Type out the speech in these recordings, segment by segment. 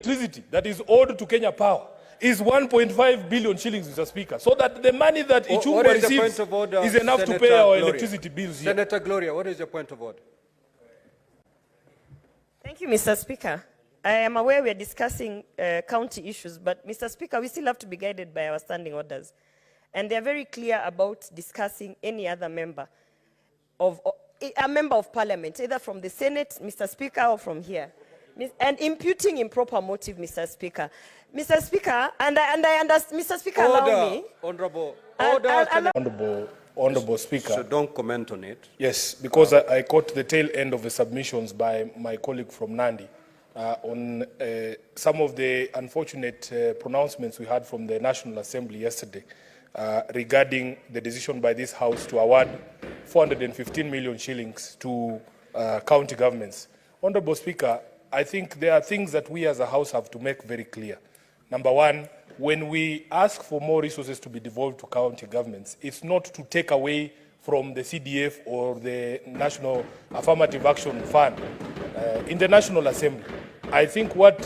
Electricity that is owed to Kenya Power is 1.5 billion shillings, Mr. Speaker, so that the money that Ichungwa receives is enough to pay our electricity bills here. Senator Gloria, what is your point of order? Thank you, Mr. Speaker. I am aware we are discussing county issues, but Mr. Speaker, we still have to be guided by our standing orders. And they are very clear about discussing any other member of, a member of parliament, either from the Senate, Mr. Speaker, or from here. And imputing improper motive, Mr. Speaker. Mr. Speaker, and I understand, Mr. Speaker, allow me. Honorable, order. Honorable Speaker. So don't comment on it. Yes, because I caught the tail end of the submissions by my colleague from Nandi on some of the unfortunate pronouncements we had from the National Assembly yesterday regarding the decision by this House to award 415 million shillings to county governments. Honorable Speaker, I think there are things that we as a House have to make very clear. Number one, when we ask for more resources to be devolved to county governments, it's not to take away from the CDF or the National Affirmative Action Fund in the National Assembly. I think what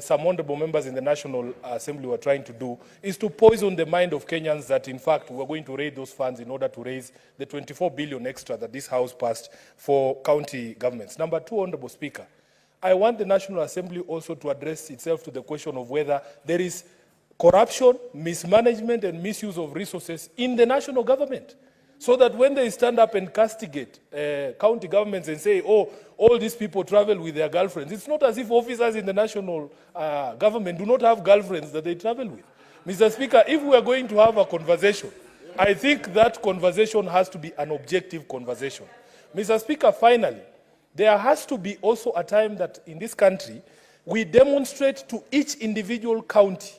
some honorable members in the National Assembly were trying to do is to poison the mind of Kenyans that, in fact, we're going to raise those funds in order to raise the 24 billion extra that this House passed for county governments. Number two, Honorable Speaker, I want the National Assembly also to address itself to the question of whether there is corruption, mismanagement, and misuse of resources in the national government, so that when they stand up and castigate county governments and say, oh, all these people travel with their girlfriends, it's not as if officers in the national government do not have girlfriends that they travel with. Mr. Speaker, if we are going to have a conversation, I think that conversation has to be an objective conversation. Mr. Speaker, finally, there has to be also a time that in this country, we demonstrate to each individual county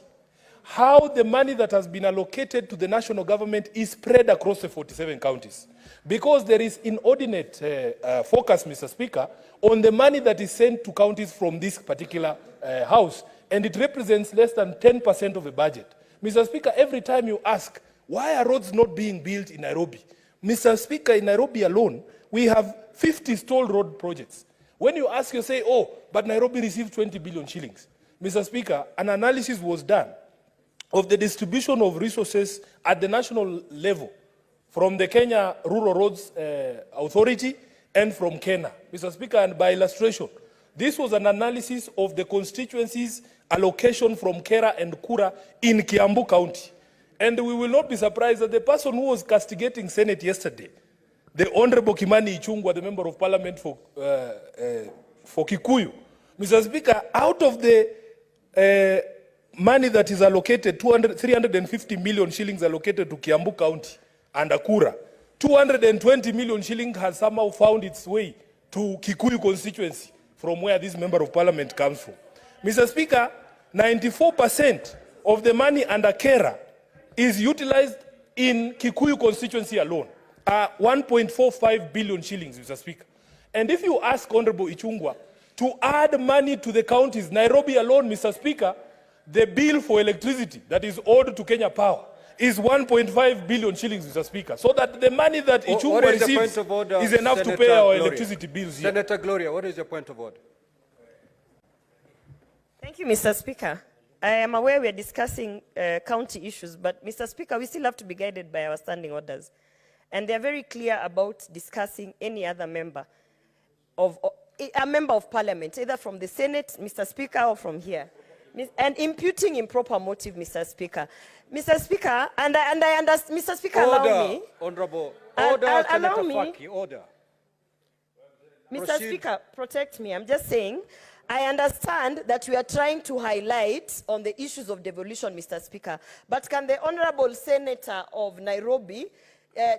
how the money that has been allocated to the national government is spread across the 47 counties. Because there is inordinate focus, Mr. Speaker, on the money that is sent to counties from this particular House, and it represents less than 10% of the budget. Mr. Speaker, every time you ask, why are roads not being built in Nairobi? Mr. Speaker, in Nairobi alone, we have 50 stalled road projects. When you ask, you say, oh, but Nairobi received 20 billion shillings. Mr. Speaker, an analysis was done of the distribution of resources at the national level from the Kenya Rural Roads Authority and from Kenya. Mr. Speaker, and by illustration, this was an analysis of the constituencies' allocation from Kera and Kura in Kiambu County. And we will not be surprised that the person who was castigating Senate yesterday, the Honorable Kimani Ichungwa, the Member of Parliament for Kikuyu, Mr. Speaker, out of the money that is allocated, 350 million shillings allocated to Kiambu County and Akura, 220 million shillings has somehow found its way to Kikuyu constituency, from where this Member of Parliament comes from. Mr. Speaker, 94% of the money under Kera is utilized in Kikuyu constituency alone. 1.45 billion shillings, Mr. Speaker. And if you ask Honorable Ichungwa to add money to the counties, Nairobi alone, Mr. Speaker, the bill for electricity that is owed to Kenya Power is 1.5 billion shillings, Mr. Speaker. So that the money that Ichungwa receives is enough to pay our electricity bills here. Senator Gloria, what is your point of order? Thank you, Mr. Speaker. I am aware we are discussing county issues, but Mr. Speaker, we still have to be guided by our standing orders. And they are very clear about discussing any other member of, a member of parliament, either from the Senate, Mr. Speaker, or from here. And imputing improper motive, Mr. Speaker. Mr. Speaker, and I understand, Mr. Speaker, allow me. Honorable, order, allow me. Faki, order. Mr. Proceed. Speaker, protect me. I'm just saying, I understand that we are trying to highlight on the issues of devolution, Mr. Speaker. But can the Honorable Senator of Nairobi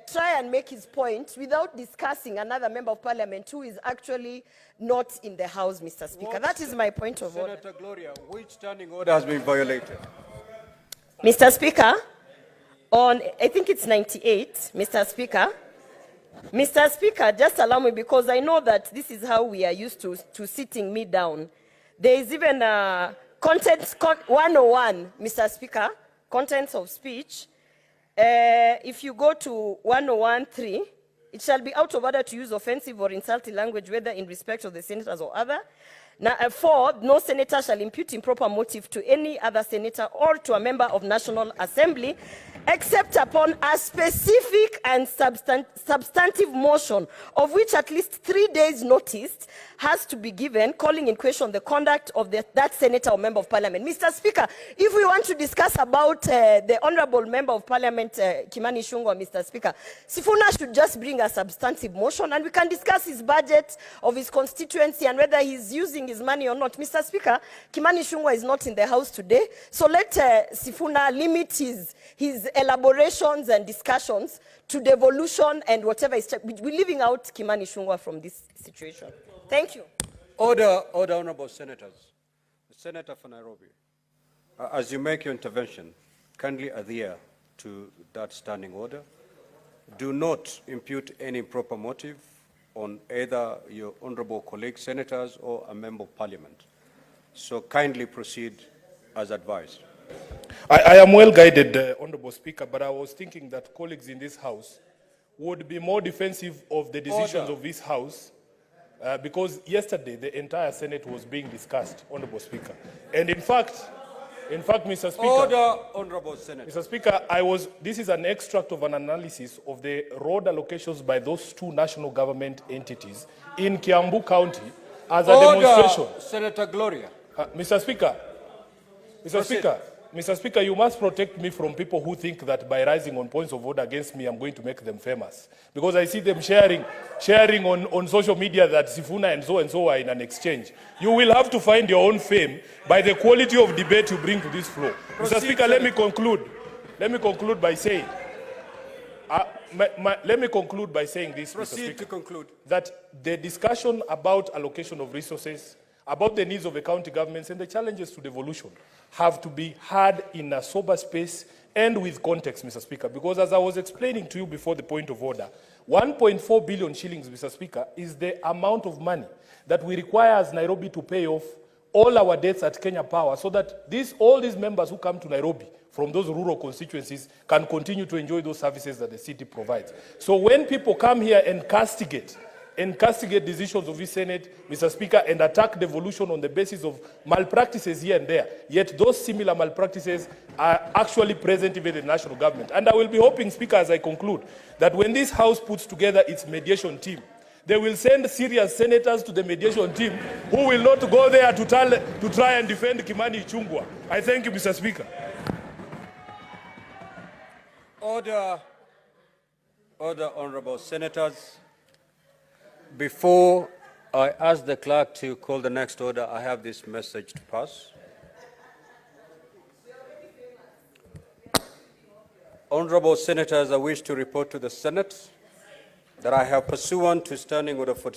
try and make his point without discussing another member of parliament who is actually not in the House, Mr. Speaker? That is my point of order. Senator Gloria, which standing order has been violated? Mr. Speaker, on, I think it's 98, Mr. Speaker. Mr. Speaker, just allow me, because I know that this is how we are used to sitting me down. There is even content 101, Mr. Speaker, contents of speech. If you go to 101.3, it shall be out of order to use offensive or insulting language, whether in respect of the senators or other. Now, 4, no senator shall impute improper motive to any other senator or to a member of National Assembly, except upon a specific and substantive motion, of which at least 3 days' notice has to be given, calling in question the conduct of that senator or member of parliament. Mr. Speaker, if we want to discuss about the honorable member of parliament, Kimani Ichung'wah, Mr. Speaker, Sifuna should just bring a substantive motion and we can discuss his budget of his constituency and whether he's using his money or not. Mr. Speaker, Kimani Ichung'wah is not in the house today, so let Sifuna limit his elaborations and discussions to devolution and whatever is. We're leaving out Kimani Ichung'wah from this situation. Thank you. Order, honorable senators. The Senator for Nairobi, as you make your intervention, kindly adhere to that standing order. Do not impute any improper motive on either your honorable colleague senators or a member of parliament. So kindly proceed as advised. I am well guided, Honorable Speaker, but I was thinking that colleagues in this House would be more defensive of the decisions of this House because yesterday the entire Senate was being discussed, Honorable Speaker. And in fact, Mr. Speaker, Order, honorable senator. Mr. Speaker, this is an extract of an analysis of the road allocations by those 2 national government entities in Kiambu County as a demonstration. Senator Gloria. Mr. Speaker, you must protect me from people who think that by rising on points of order against me, I'm going to make them famous. Because I see them sharing on social media that Sifuna and so are in an exchange. You will have to find your own fame by the quality of debate you bring to this floor. Mr. Speaker, let me conclude. Let me conclude by saying, this, Mr. Proceed Speaker, to conclude. that the discussion about allocation of resources, about the needs of the county governments and the challenges to devolution have to be had in a sober space and with context, Mr. Speaker, because as I was explaining to you before the point of order, 1.4 billion shillings, Mr. Speaker, is the amount of money that we require as Nairobi to pay off all our debts at Kenya Power so that all these members who come to Nairobi from those rural constituencies can continue to enjoy those services that the city provides. So when people come here and castigate decisions of the Senate, Mr. Speaker, and attack devolution on the basis of malpractices here and there, yet those similar malpractices are actually present even in the national government. And I will be hoping, Speaker, as I conclude, that when this House puts together its mediation team, they will send serious senators to the mediation team who will not go there to try and defend Kimani Ichung'wah. I thank you, Mr. Speaker. Order, honorable senators. Before I ask the clerk to call the next order, I have this message to pass. Honorable senators, I wish to report to the Senate that I have, pursuant to Standing Order 46,